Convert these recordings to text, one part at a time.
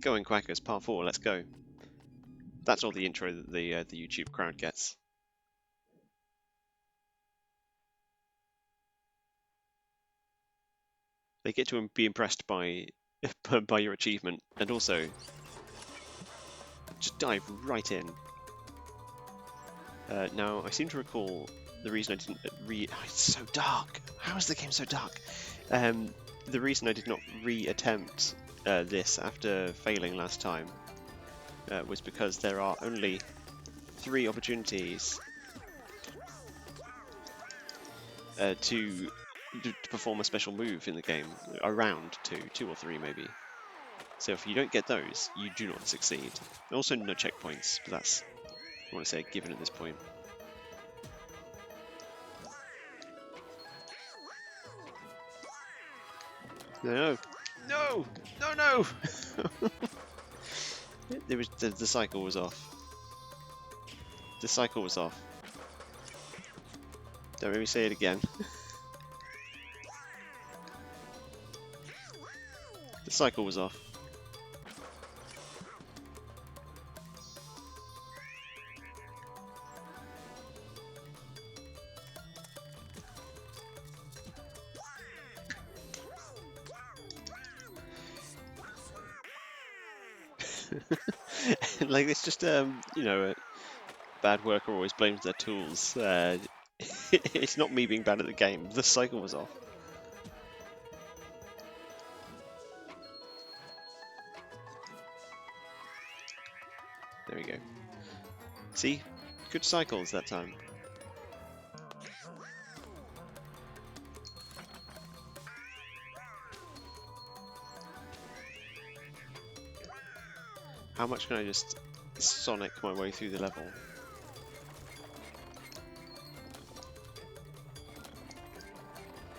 Goin Quackers, part 4, let's go. That's all the intro that the YouTube crowd gets. They get to be impressed by by your achievement, and also just dive right in. Now, I seem to recall the reason I didn't it's so dark! How is the game so dark? The reason I did not re-attempt this after failing last time was because there are only 3 opportunities to perform a special move in the game. Around 2 or 3 maybe. So if you don't get those, you do not succeed. Also no checkpoints, but that's, I want to say, a given at this point. No! No! No, no! It was, the cycle was off. The cycle was off. Don't make me say it again. The cycle was off. Like, it's just, you know, a bad worker always blames their tools. It's not me being bad at the game, the cycle was off. There we go. See? Good cycles that time. How much can I just Sonic my way through the level?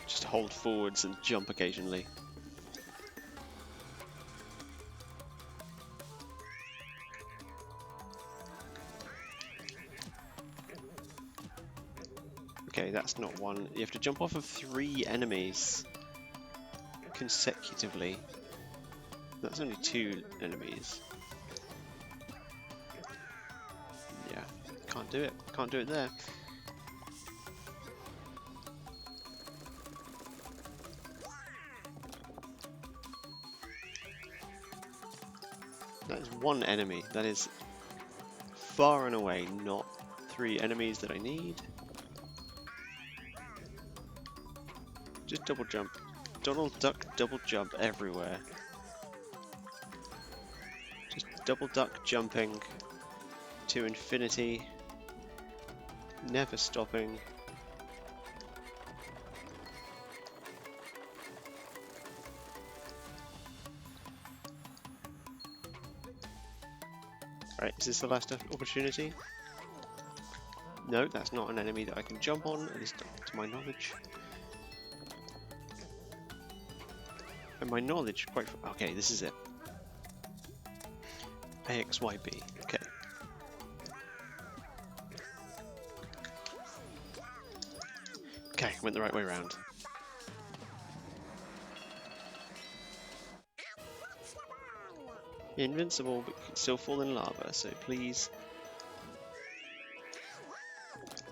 Just hold forwards and jump occasionally. Okay, that's not one. You have to jump off of 3 enemies consecutively. That's only 2 enemies. Yeah, can't do it. Can't do it there. That is 1 enemy. That is far and away not 3 enemies that I need. Just double jump. Donald Duck double jump everywhere. Just double duck jumping to infinity. Never stopping. Alright, is this the last opportunity? No, that's not an enemy that I can jump on, at least to my knowledge. And my knowledge, quite... Okay, this is it. AXYB, okay. Okay, went the right way around. You're invincible, but you can still fall in lava, so please...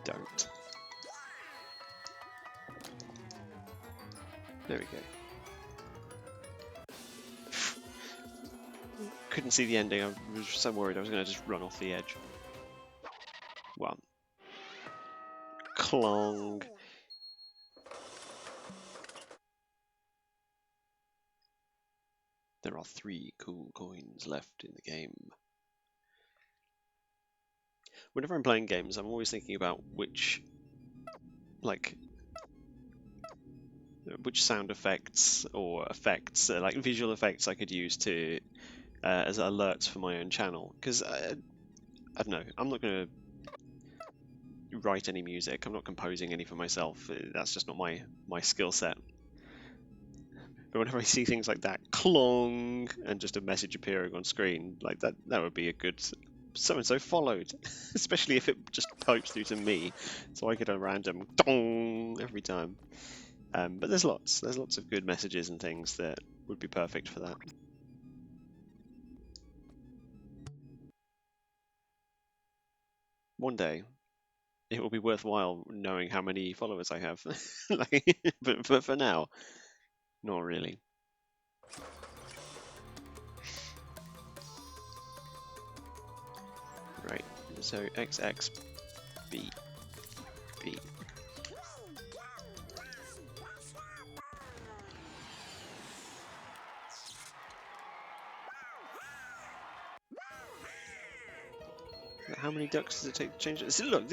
don't. There we go. Couldn't see the ending, I was so worried I was going to just run off the edge. 1. Clong. There are 3 cool coins left in the game. Whenever I'm playing games, I'm always thinking about which sound effects or effects, like visual effects, I could use to as alerts for my own channel. Because I don't know, I'm not going to write any music. I'm not composing any for myself. That's just not my skill set. But whenever I see things like that, clong, and just a message appearing on screen, like that would be a good so-and-so followed. Especially if it just pipes through to me, so I get a random dong every time. But there's lots of good messages and things that would be perfect for that. one day it will be worthwhile knowing how many followers I have. But for now, not really. Right, so XX, B, B. How many ducks does it take to change it? See, look,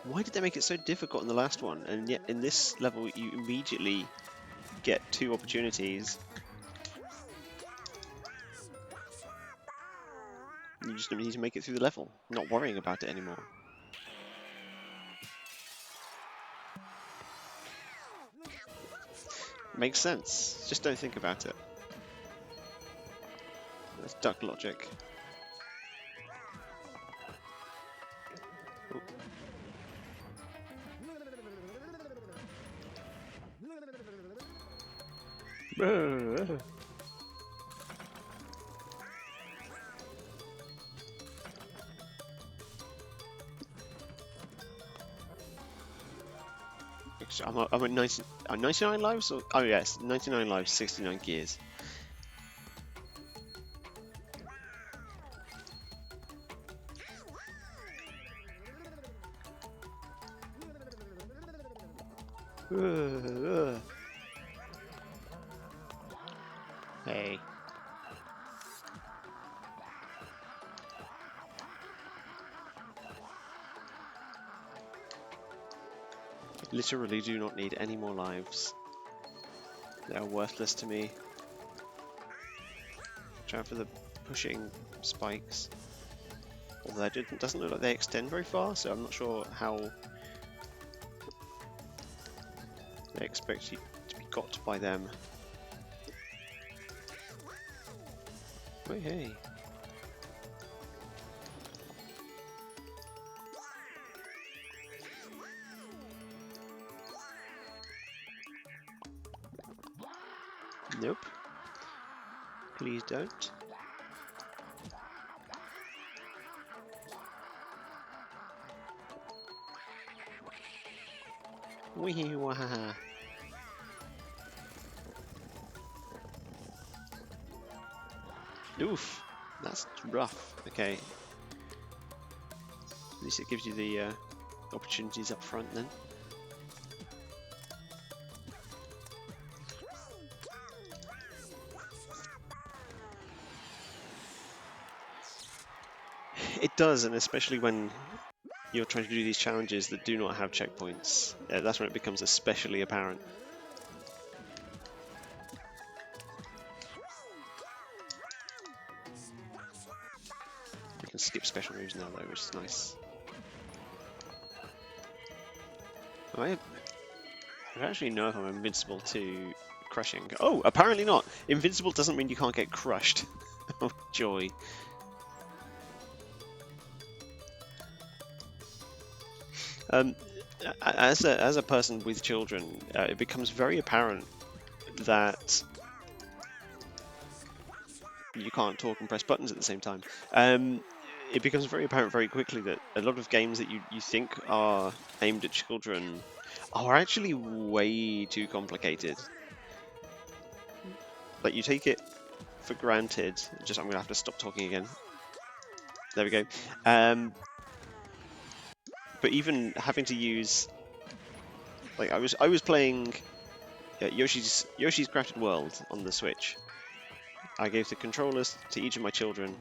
why did they make it so difficult in the last one? And yet in this level, you immediately get 2 opportunities. You just need to make it through the level, not worrying about it anymore. Makes sense. Just don't think about it. That's duck logic. I'm at 99 lives? Or, oh yes, 99 lives, 69 gears. Hey. Literally do not need any more lives. They are worthless to me. Try for the pushing spikes. Although it doesn't look like they extend very far, so I'm not sure how they expect you to be got by them. Oh, hey. Nope. Please don't. Wee wahaha. Oof, that's rough. Okay. At least it gives you the opportunities up front then. It does, and especially when you're trying to do these challenges that do not have checkpoints, that's when it becomes especially apparent. You can skip special moves now though, which is nice. I don't actually know if I'm invincible to crushing. Oh, apparently not! Invincible doesn't mean you can't get crushed. Oh, joy. As a person with children, it becomes very apparent that you can't talk and press buttons at the same time. It becomes very apparent very quickly that a lot of games that you think are aimed at children are actually way too complicated. Like, you take it for granted. I'm gonna have to stop talking again. There we go. But even having to use, like, I was playing Yoshi's Crafted World on the Switch. I gave the controllers to each of my children,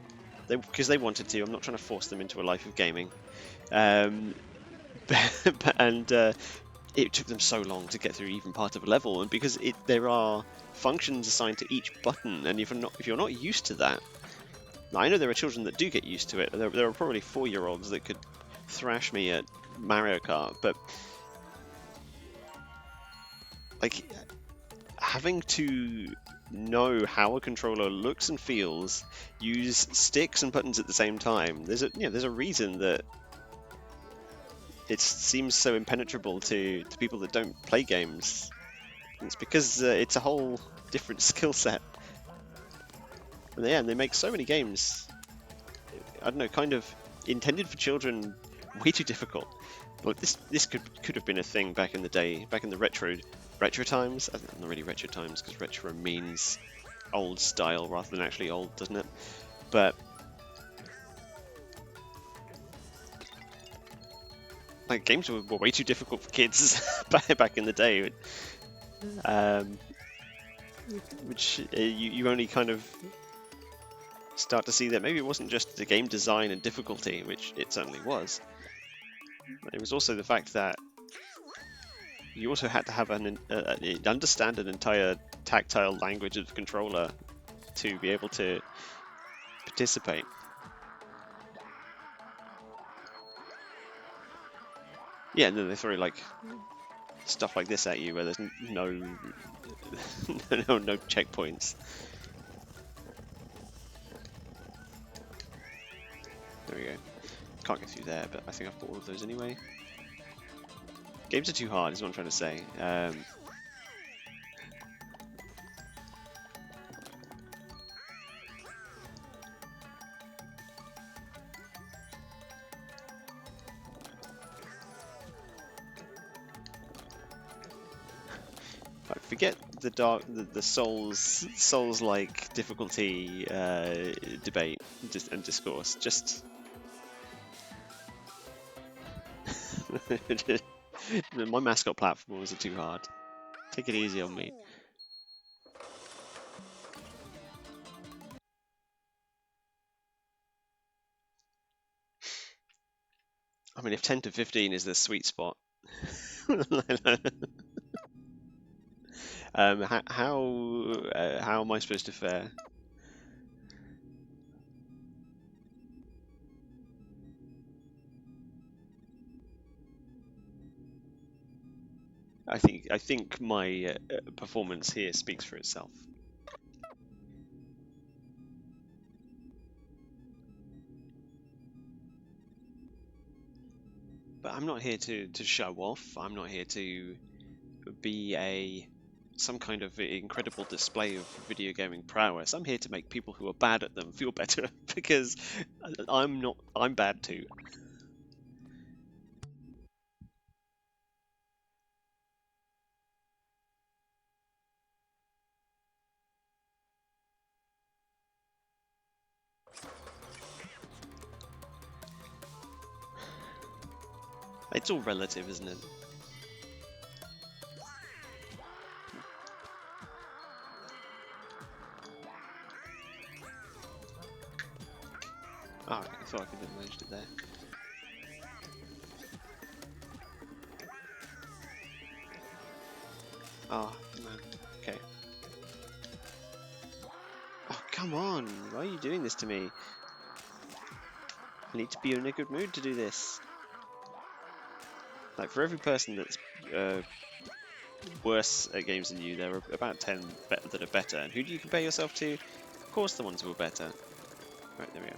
because they wanted to. I'm not trying to force them into a life of gaming. And it took them so long to get through even part of a level, and because there are functions assigned to each button, and if you're not used to that, now, I know there are children that do get used to it. There are probably 4-year-olds that could thrash me at Mario Kart, but like having to know how a controller looks and feels, use sticks and buttons at the same time. There's a reason that it seems so impenetrable to people that don't play games. It's because it's a whole different skill set. And they make so many games. I don't know, kind of intended for children, way too difficult. Like this could have been a thing back in the day, back in the retro times. Not really retro times, because retro means old style rather than actually old, doesn't it? But like games were way too difficult for kids back in the day, which you only kind of start to see that maybe it wasn't just the game design and difficulty, which it certainly was. It was also the fact that you also had to have understand an entire tactile language of the controller to be able to participate. Yeah, and then they throw like stuff like this at you where there's no no checkpoints. There we go. Can't get through there, but I think I've got all of those anyway. Games are too hard, is what I'm trying to say. Forget the Souls-like difficulty debate and discourse. Just my mascot platforms are too hard. Take it easy on me. I mean, if 10 to 15 is the sweet spot. How am I supposed to fare? I think my performance here speaks for itself. But I'm not here to show off. I'm not here to be some kind of incredible display of video gaming prowess. I'm here to make people who are bad at them feel better, because I'm bad too. It's all relative, isn't it? Oh, I thought I could have managed it there. Oh, man. Okay. Oh, come on! Why are you doing this to me? I need to be in a good mood to do this. Like, for every person that's worse at games than you, there are about 10 that are better. And who do you compare yourself to? Of course the ones who are better. Right, there we go.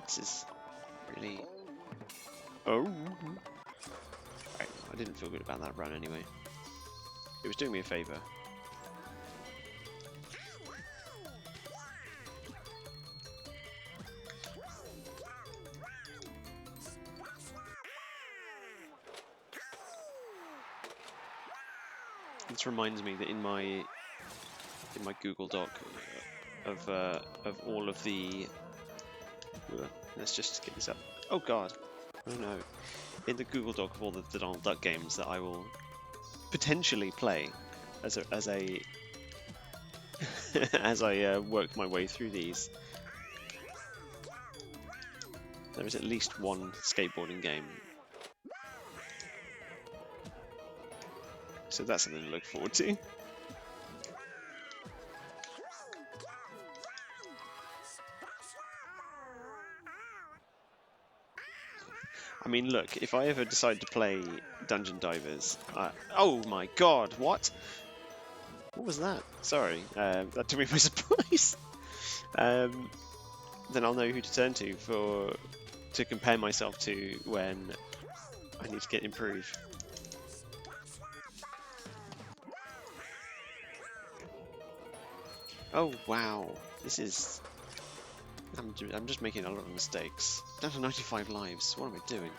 This is really... Oh! Right, I didn't feel good about that run anyway. It was doing me a favour. This reminds me that in my Google Doc of all of the... Let's just get this up. Oh god! Oh no! In the Google Doc of all the Donald Duck games that I will potentially play as I work my way through these, there is at least one skateboarding game. So that's something to look forward to. I mean, look, if I ever decide to play Dungeon Divers... oh my god, what? What was that? Sorry, that took me by surprise. then I'll know who to turn to to compare myself to when I need to get improved. Oh wow, this is. I'm just making a lot of mistakes. Down to 95 lives. What am I doing?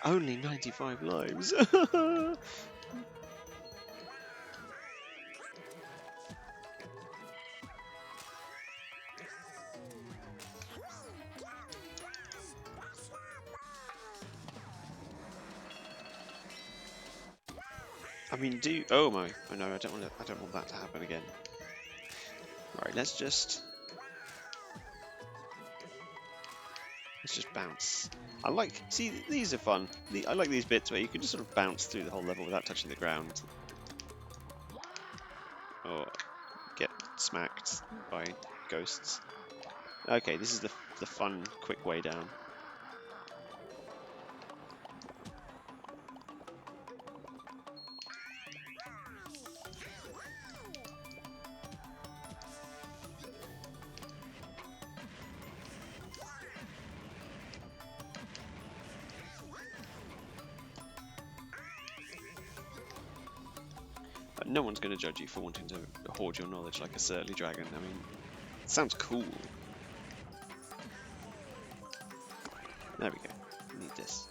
Only 95 lives. I mean, oh my! Oh no, I don't want that to happen again. All right, let's just bounce. See, these are fun. I like these bits where you can just sort of bounce through the whole level without touching the ground, or get smacked by ghosts. Okay, this is the fun, quick way down. No one's going to judge you for wanting to hoard your knowledge like a surly dragon. I mean, it sounds cool. There we go. Need this.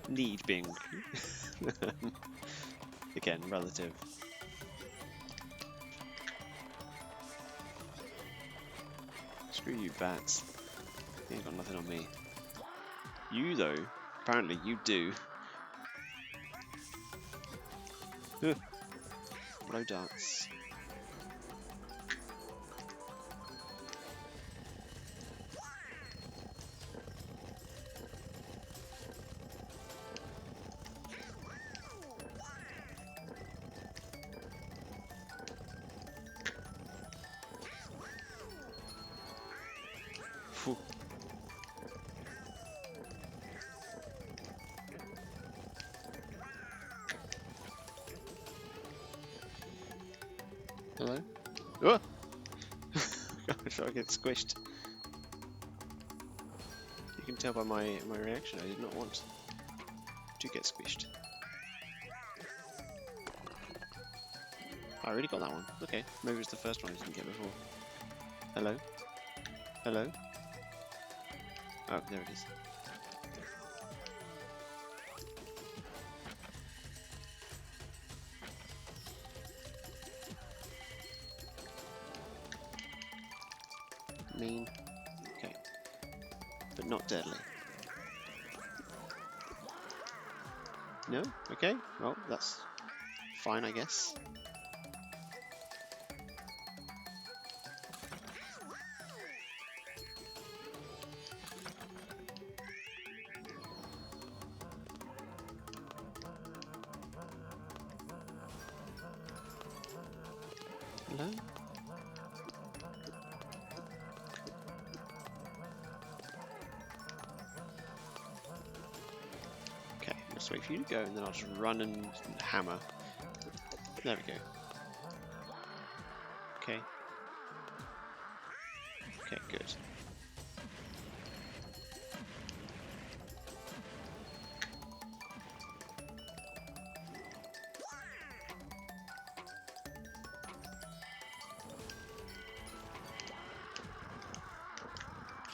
Need being again relative. Screw you, bats. You ain't got nothing on me. You though, apparently you do. Blow darts. Phew. Hello? Oh! Gosh, I get squished. You can tell by my reaction, I did not want to get squished. I already got that one. Okay, maybe it was the first one I didn't get before. Hello? Hello? Oh, there it is. Mean. Okay. But not deadly. No? Okay. Well, that's fine, I guess. Hello? Okay, let's wait for you to go, and then I'll just run and hammer. There we go. Okay. Okay, good.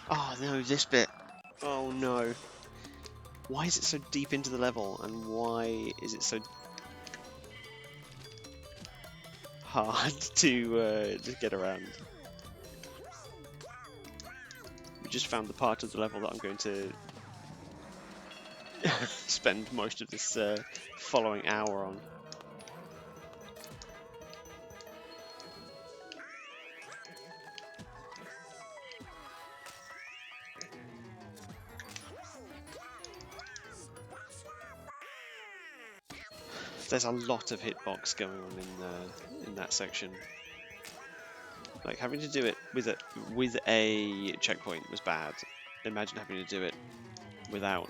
Oh no, this bit. Oh no. Why is it so deep into the level, and why is it so hard to get around? We just found the part of the level that I'm going to spend most of this following hour on. There's a lot of hitbox going on in that section. Like having to do it with a checkpoint was bad. Imagine having to do it without.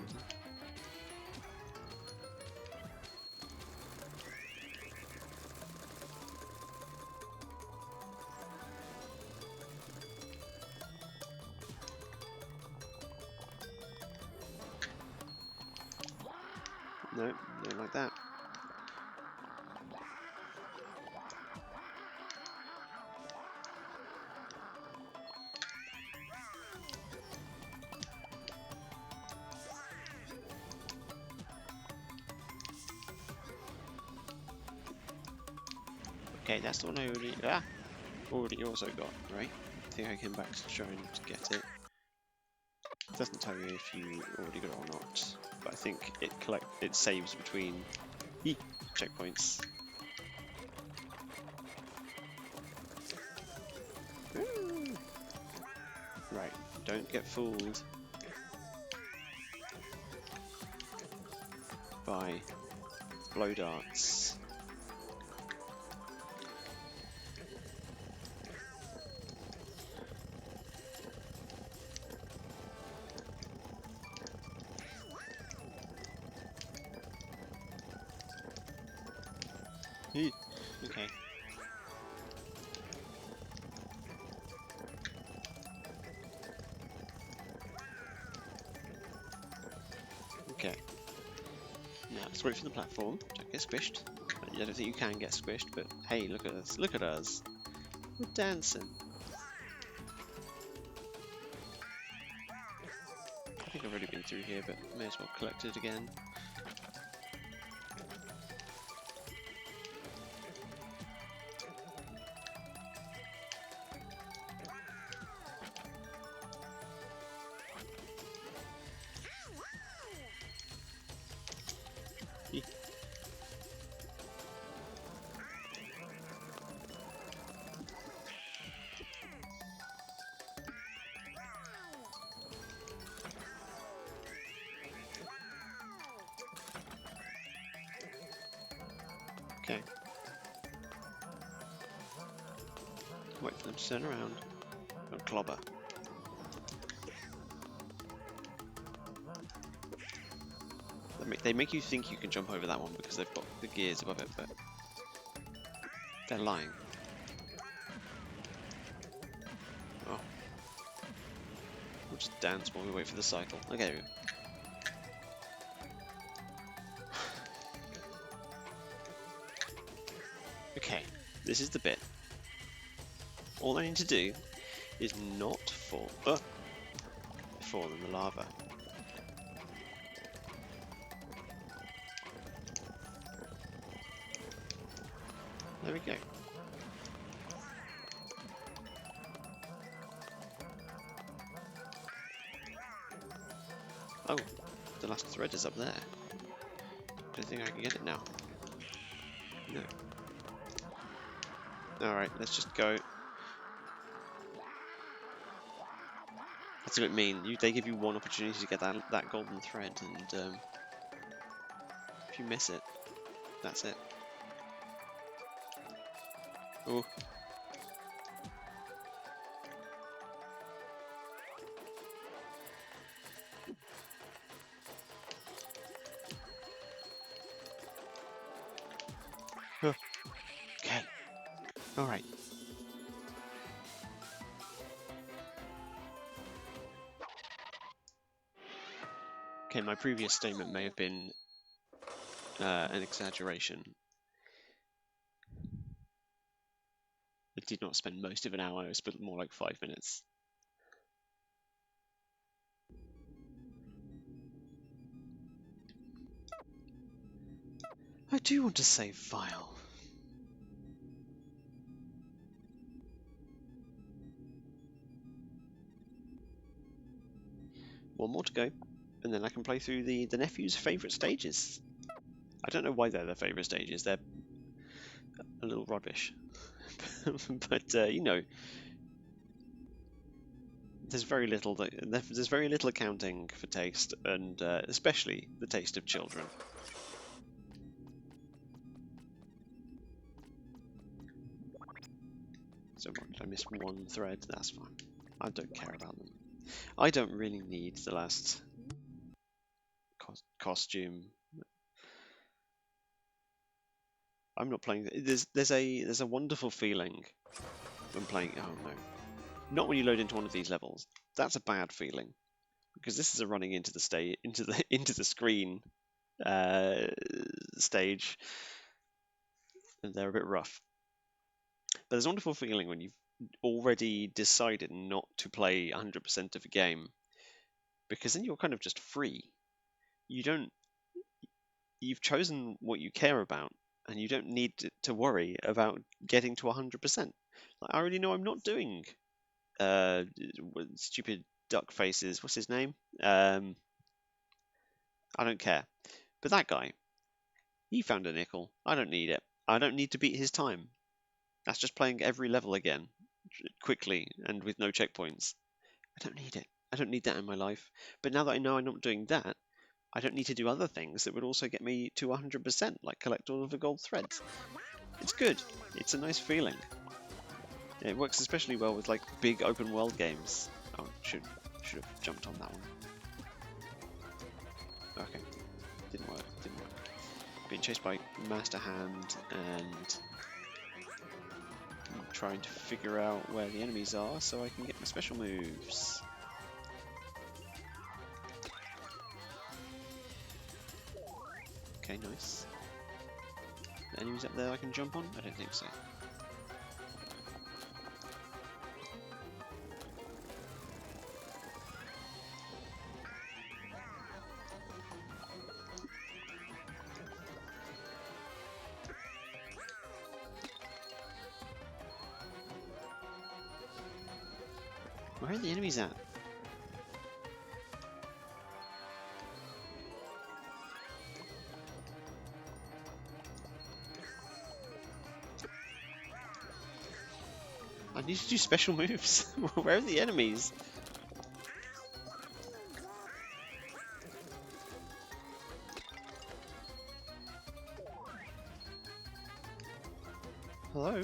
Something like that. Okay, that's the one I already also got, right? I think I came back to try and get it. It doesn't tell you if you already got it or not, but I think it saves between checkpoints. Right, don't get fooled by blow darts. Okay. Okay. Now let's wait for the platform. Don't get squished. I don't think you can get squished, but hey, look at us! Look at us! We're dancing. I think I've already been through here, but may as well collect it again. Okay. Wait for them to turn around. Don't clobber. They make you think you can jump over that one because they've got the gears above it, but they're lying. Oh. We'll just dance while we wait for the cycle. Okay. Okay, this is the bit. All I need to do is not fall in the lava. There we go. Oh, the last thread is up there. Don't think I can get it now. No. Alright, let's just go. That's what I mean. They give you one opportunity to get that golden thread, and if you miss it, that's it. Oh. Okay. Alright. Okay, my previous statement may have been an exaggeration. I did not spend most of an hour, I spent more like 5 minutes. I do want to save file. One more to go, and then I can play through the nephew's favourite stages. I don't know why they're their favourite stages, they're a little rubbish. But, you know, there's very little accounting for taste, and especially the taste of children. So what, did I miss one thread? That's fine. I don't care about them. I don't really need the last costume. I'm not playing. There's a wonderful feeling when playing. Oh no, not when you load into one of these levels. That's a bad feeling because this is a running into the screen stage, and they're a bit rough. But there's a wonderful feeling when you've already decided not to play 100% of a game, because then you're kind of just free. You've chosen what you care about, and you don't need to worry about getting to 100%. Like, I already know I'm not doing stupid duck faces. What's his name? I don't care. But that guy, he found a nickel. I don't need it. I don't need to beat his time. That's just playing every level again, quickly and with no checkpoints. I don't need it. I don't need that in my life. But now that I know I'm not doing that, I don't need to do other things that would also get me to 100%, like collect all of the gold threads. It's good. It's a nice feeling. Yeah, it works especially well with like big open world games. Oh, should have jumped on that one. Okay, didn't work. Being chased by Master Hand and I'm trying to figure out where the enemies are so I can get my special moves. Okay, nice. The enemies up there I can jump on? I don't think so. Where are the enemies at? I need to do special moves. Where are the enemies? Hello?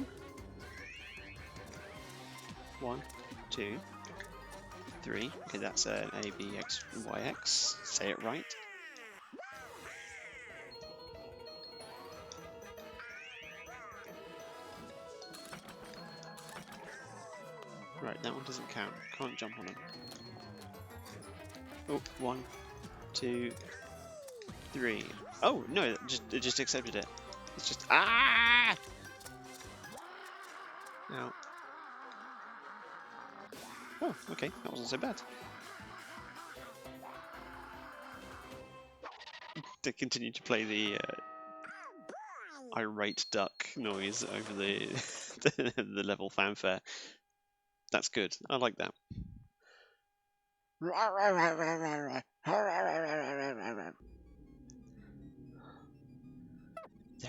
1, 2, 3. Okay, that's an A, B, X, Y, X. Say it right. Right, that one doesn't count. Can't jump on it. Oh, 1, 2, 3. Oh no, it just accepted it. It's just ah. Now. Oh, okay, that wasn't so bad. They continue to play the irate duck noise over the the level fanfare. That's good. I like that. There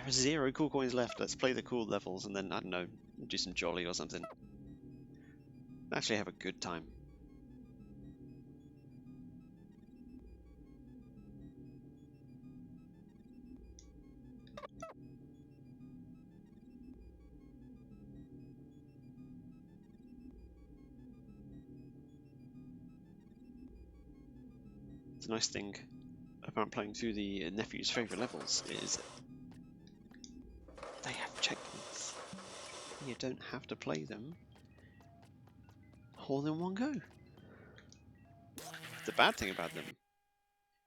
are 0 cool coins left. Let's play the cool levels and then, I don't know, do some jolly or something. Actually have a good time. The nice thing about playing through the nephew's favourite levels is they have checkpoints. You don't have to play them all in one go. The bad thing about them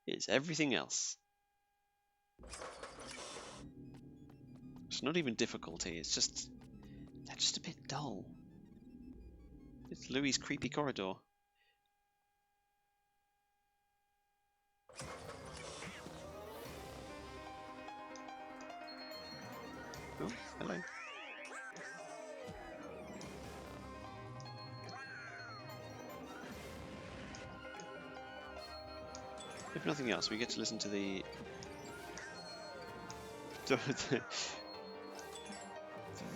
is everything else. It's not even difficulty, it's just they're just a bit dull. It's Louis' creepy corridor. Oh, hello. If nothing else, we get to listen to the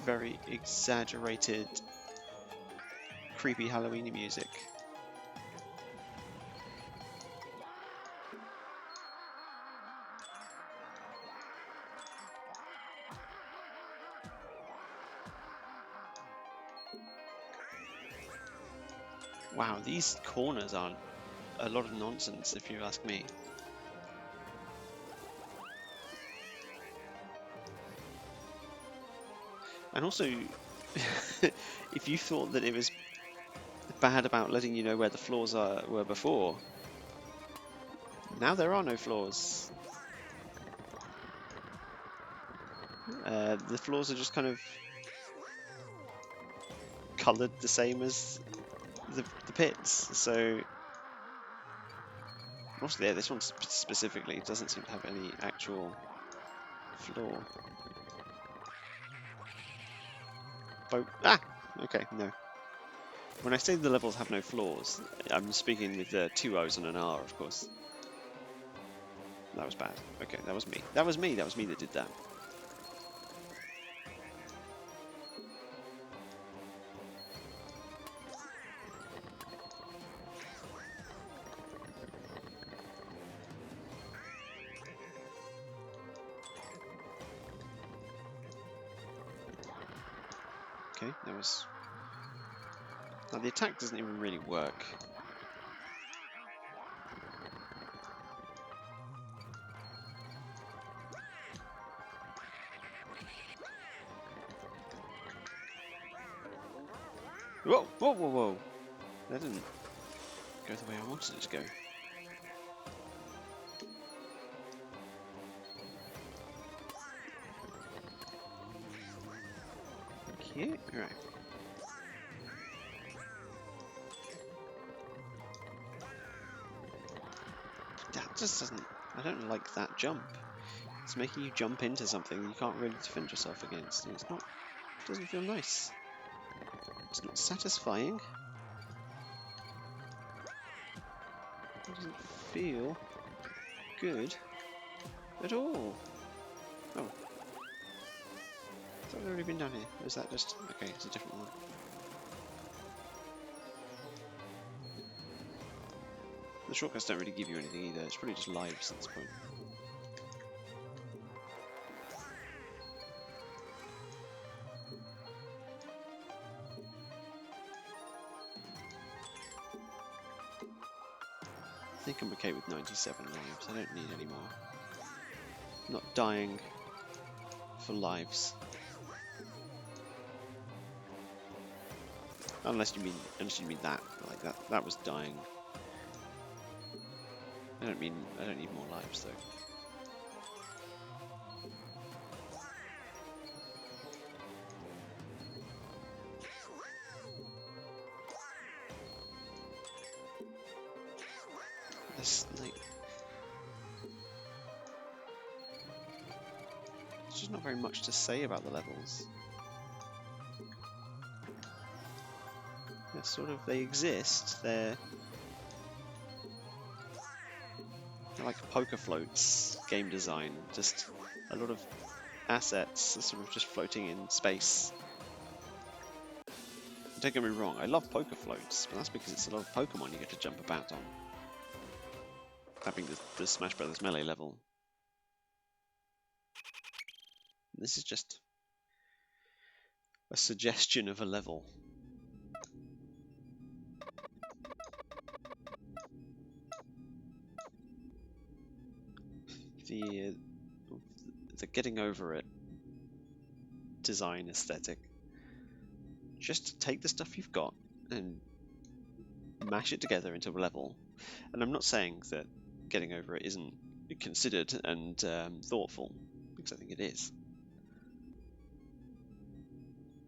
very exaggerated, creepy Halloween music. Wow, these corners are a lot of nonsense, if you ask me. And also, if you thought that it was bad about letting you know where the floors were before, now there are no floors. The floors are just kind of coloured the same as the pits. So also, yeah, this one specifically doesn't seem to have any actual floor. Ah! Okay, no. When I say the levels have no floors, I'm speaking with 2 O's and an R, of course. That was bad. Okay, that was me. That was me. That was me that did that. Okay, that was... Now, the attack doesn't even really work. Whoa, whoa, whoa, whoa! That didn't go the way I wanted it to go. Okay, right. That just doesn't... I don't like that jump. It's making you jump into something you can't really defend yourself against. And it's not... It doesn't feel nice. It's not satisfying. It doesn't feel good at all. Oh. I thought I'd already been down here. Is that just... Okay, it's a different one. The shortcuts don't really give you anything either. It's probably just lives at this point. I think I'm okay with 97 lives. I don't need any more. I'm not dying for lives. Unless you mean that. Like that was dying. I don't need more lives though. There's just not very much to say about the levels. They're sort of, they exist. They're like poker floats, game design. Just a lot of assets sort of just floating in space. Don't get me wrong, I love poker floats, but that's because it's a lot of Pokemon you get to jump about on. Having the Smash Brothers Melee level. This is just a suggestion of a level. The getting over it design aesthetic. Just take the stuff you've got and mash it together into a level. And I'm not saying that getting over it isn't considered and thoughtful, because I think it is.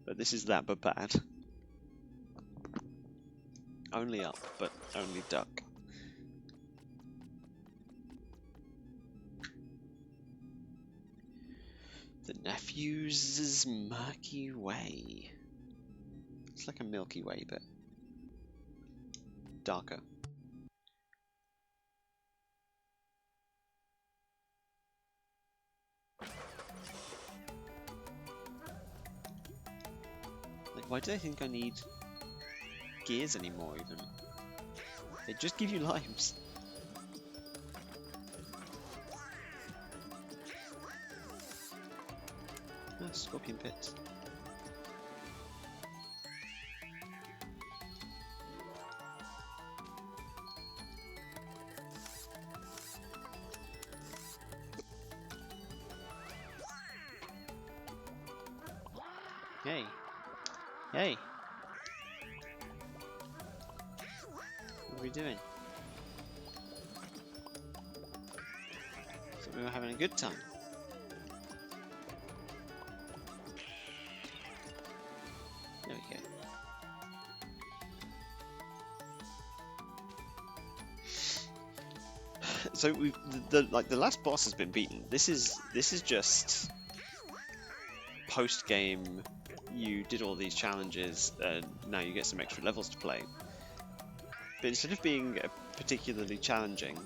But this is that but bad. Only up, but only duck. The Nephew's Murky Way. It's like a Milky Way, but darker. Like, why do they think I need gears anymore, even? They just give you lives. Ah, scorpion pits. Hey. Hey. What are we doing? So we were having a good time. So the last boss has been beaten. This is just post game. You did all these challenges, and now you get some extra levels to play. But instead of being particularly challenging,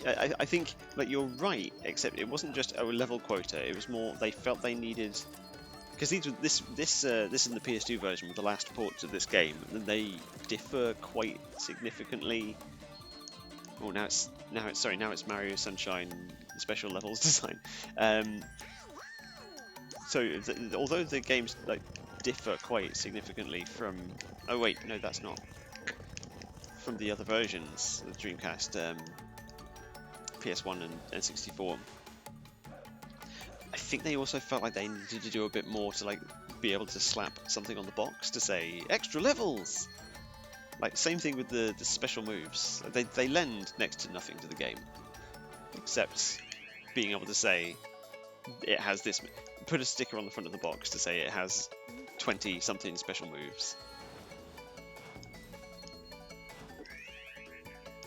I think like you're right. Except it wasn't just a level quota. It was more they felt they needed. Because this is the PS2 version with the last ports of this game, and they differ quite significantly. Oh, now it's Mario Sunshine special levels design. So although the games like differ quite significantly from, oh wait, no, that's not from the other versions of the Dreamcast, PS1 and N64. I think they also felt like they needed to do a bit more to like be able to slap something on the box to say extra levels. Like same thing with the special moves. They lend next to nothing to the game, except being able to say it has this. Put a sticker on the front of the box to say it has 20 something special moves.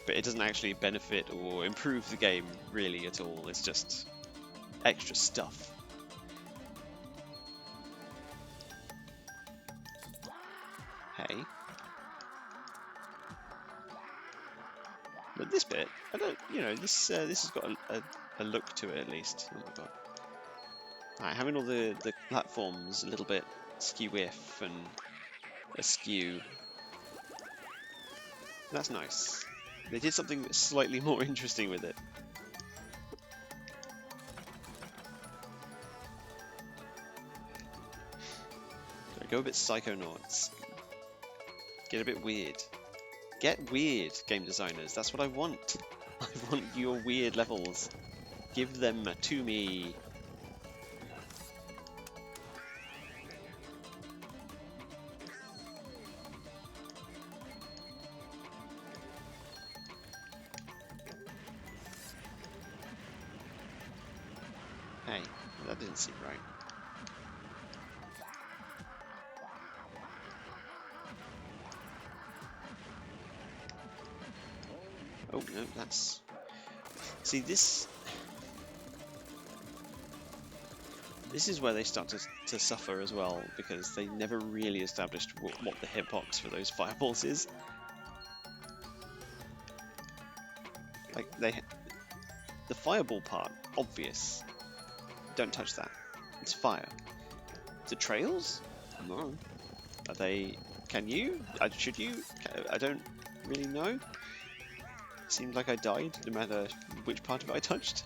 But it doesn't actually benefit or improve the game really at all. It's just extra stuff. Hey. But this bit, I don't, this has got a look to it at least. Oh my god. Right, having all the platforms a little bit skew-if and askew. That's nice. They did something slightly more interesting with it. Go a bit Psychonauts. Get a bit weird. Get weird, game designers. That's what I want. I want your weird levels. Give them to me. Hey, that didn't seem right. Oh no, that's... See, this is where they start to suffer as well, because they never really established what the hitbox for those fireballs is. Like, the fireball part, obvious. Don't touch that. It's fire. The trails? Come on. Are they... Can you? Should you? I don't really know. Seemed like I died, no matter which part of it I touched.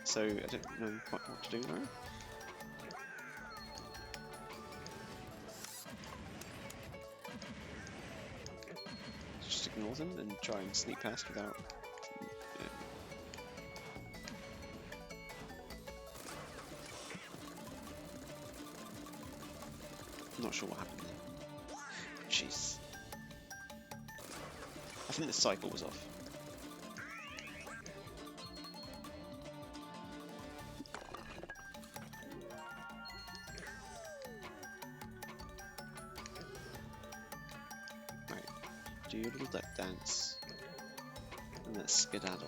So I don't know quite what to do now. Just ignore them and try and sneak past without... I'm not sure what happened there. Jeez. I think the cycle was off. Right, do your little duck dance. And let's skedaddle.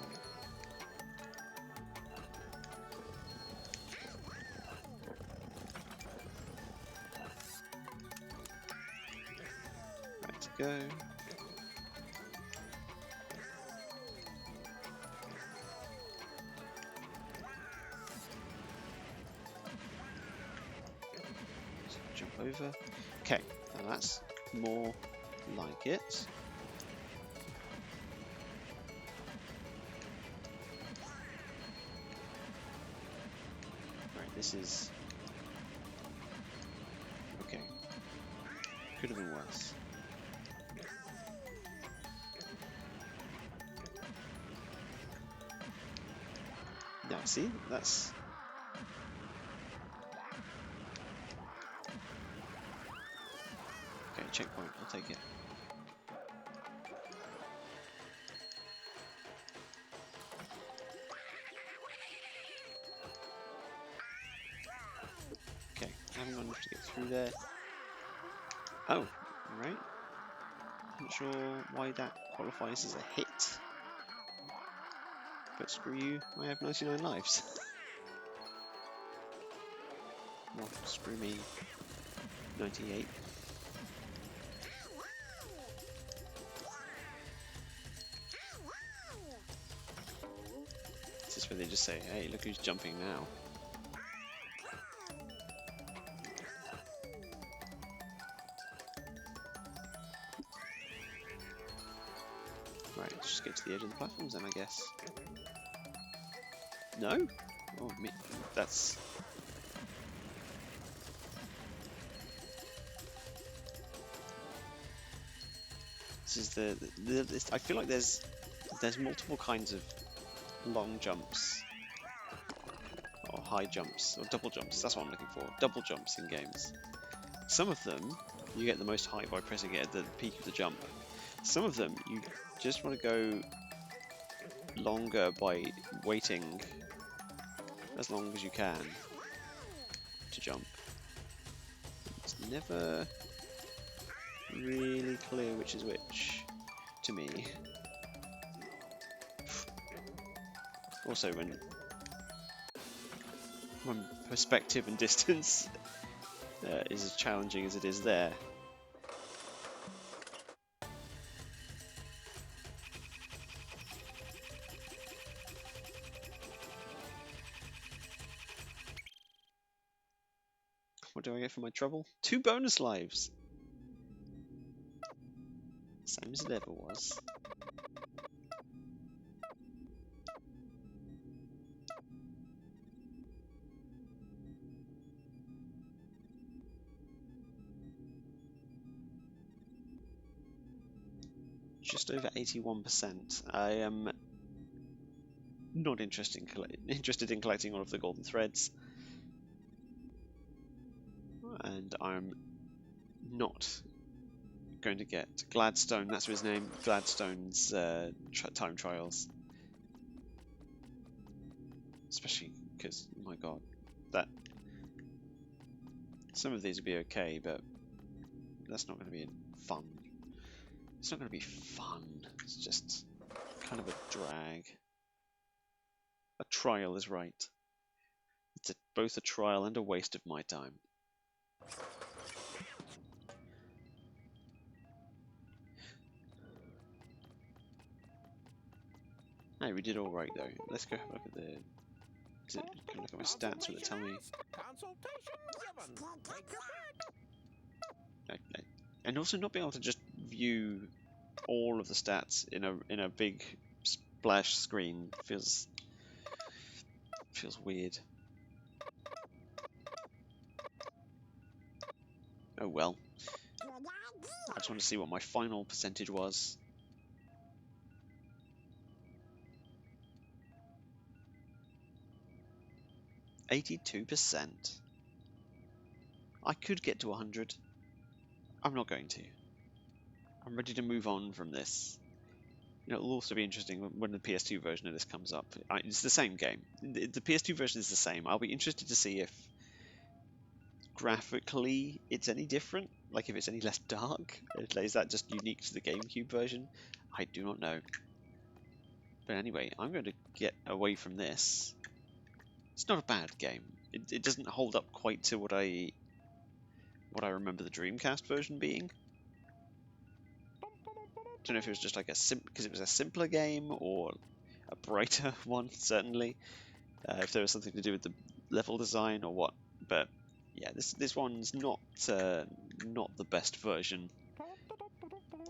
Right to go. Jump over. Okay, now that's more like it. Right, this is... Okay. Could have been worse. Yeah, see? That's... Okay, checkpoint, I'll take it. Okay, I haven't got enough to get through there. Oh, right. Not sure why that qualifies as a hit. but screw you, I have 99 lives. Well, screw me, 98. This is where they just say, hey, look who's jumping now. Right, let's just get to the edge of the platforms then, I guess. No? Oh, that's... This is I feel like there's multiple kinds of long jumps, or high jumps, or double jumps. That's what I'm looking for. Double jumps in games. Some of them you get the most height by pressing it at the peak of the jump. Some of them you just want to go longer by waiting as long as you can to jump. It's never really clear which is which to me. Also, when perspective and distance is as challenging as it is there. What do I get for my trouble? 2 bonus lives! Same as it ever was. Just over 81%. I am not interested in collecting all of the golden threads. And I'm not going to get Gladstone, that's his name, Gladstone's time trials. Especially because, my god, that some of these would be okay, but that's not going to be fun. It's not going to be fun, it's just kind of a drag. A trial is right. It's both a trial and a waste of my time. Hey, we did all right though. Let's go have a look at look at my stats. Will it tell me? And also not being able to just view all of the stats in a big splash screen feels weird. Oh well. I just want to see what my final percentage was. %. I could get to 100. I'm not going to. I'm ready to move on from this. You know, it'll also be interesting when the PS2 version of this comes up. It's the same game. The PS2 version is the same. I'll be interested to see if graphically it's any different. Like if it's any less dark. Is that just unique to the GameCube version? I do not know. But anyway, I'm going to get away from this. It's not a bad game. It doesn't hold up quite to what I remember the Dreamcast version being. Don't know if it was just like because it was a simpler game or a brighter one, certainly. If there was something to do with the level design or what, but yeah, this one's not the best version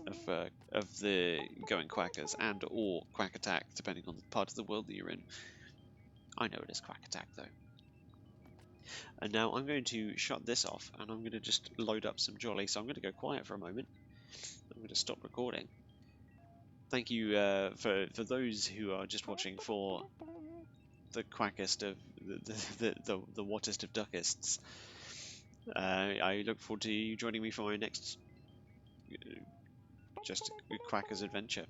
of the Goin Quackers and or Quack Attack, depending on the part of the world that you're in. I know it is Quack Attack though. And now I'm going to shut this off and I'm going to just load up some Jolly. So I'm going to go quiet for a moment. I'm going to stop recording. Thank you for those who are just watching for the quackest of the whattest of duckists. I look forward to you joining me for my next just Quackers adventure.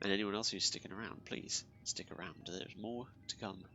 And anyone else who's sticking around, please stick around. There's more to come.